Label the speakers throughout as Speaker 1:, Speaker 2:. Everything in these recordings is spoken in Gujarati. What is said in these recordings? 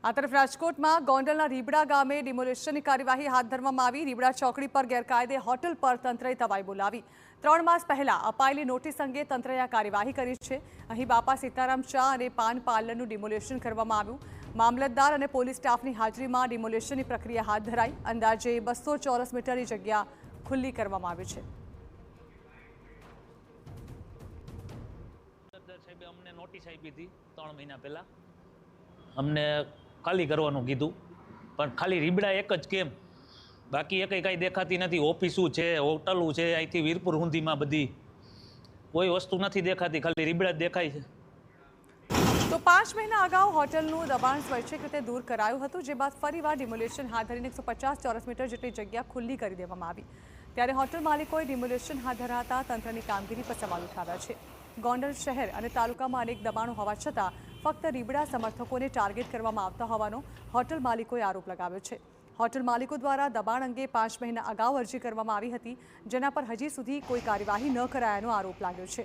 Speaker 1: આ તરફ રાજકોટમાં ગોંડલના રીબડા ગામે ડિમોલિશનની કાર્યવાહી હાથ ધરવામાં આવી। રીબડા ચોકડી પર ગેરકાયદે હોટલ પર તંત્રએ તવાઈ બોલાવી। 3 માસ પહેલા અપાયેલી નોટિસ અંગે તંત્રએ આ કાર્યવાહી કરી છે। અહીં બાપા સીતારામ ચા અને પાન પાર્લરનું ડિમોલિશન કરવામાં આવ્યું। મામલતદાર અને પોલીસ સ્ટાફની હાજરીમાં ડિમોલિશનની પ્રક્રિયા હાથ ધરાઈ। અંદાજે 200 ચોરસ મીટરની જગ્યા ખુલ્લી કરવામાં આવી છે।
Speaker 2: અમને નોટિસ આપી હતી 3 મહિના પહેલા અમને ખાલી કરવાનું કીધું, પણ ખાલી રીબડા એક જ કેમ, બાકી એક કાંઈ દેખાતી નથી। ઓફિસો છે, હોટલો છે, અહીંથી વીરપુર સુધીમાં બધી કોઈ વસ્તુ નથી દેખાતી, ખાલી રીબડા જ દેખાય છે।
Speaker 1: તો 5 મહિના અગાઉ હોટલનું દબાણ સ્વૈચ્છિક રીતે દૂર કરાયું હતું, જે બાદ ફરીવાર ડિમોલિશન હાથ ધરીને 150 ચોરસ મીટર જેટલી જગ્યા ખુલ્લી કરી દેવામાં આવી। ત્યારે હોટલ માલિકોએ ડિમોલિશન હાથ ધરાતા તંત્રની કામગીરી પર સવાલ ઉઠાવ્યા છે। ગોંડલ શહેર અને તાલુકામાં અનેક દબાણો હોવા છતાં ફક્ત રીબડા સમર્થકોને ટાર્ગેટ કરવામાં આવતા હોવાનો હોટલ માલિકોએ આરોપ લગાવ્યો છે। હોટલ માલિકો દ્વારા દબાણ અંગે 5 મહિના અગાઉ અરજી કરવામાં આવી હતી, જેના પર હજી સુધી કોઈ કાર્યવાહી ન કરાયાનો આરોપ લાગ્યો છે।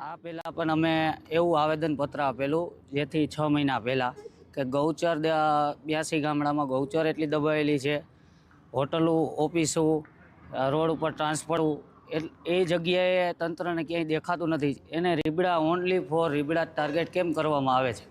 Speaker 3: આ પહેલાં પણ અમે એવું આવેદનપત્ર આપેલું, જેથી 6 મહિના પહેલાં કે ગૌચર 82 ગામડામાં ગૌચર એટલી દબાવેલી છે, હોટલો, ઓફિસો, રોડ ઉપર ટ્રાન્સફર, એ જગ્યાએ તંત્રને ક્યાંય દેખાતું નથી। એને Ribada only for Ribada target કેમ કરવામાં આવે છે?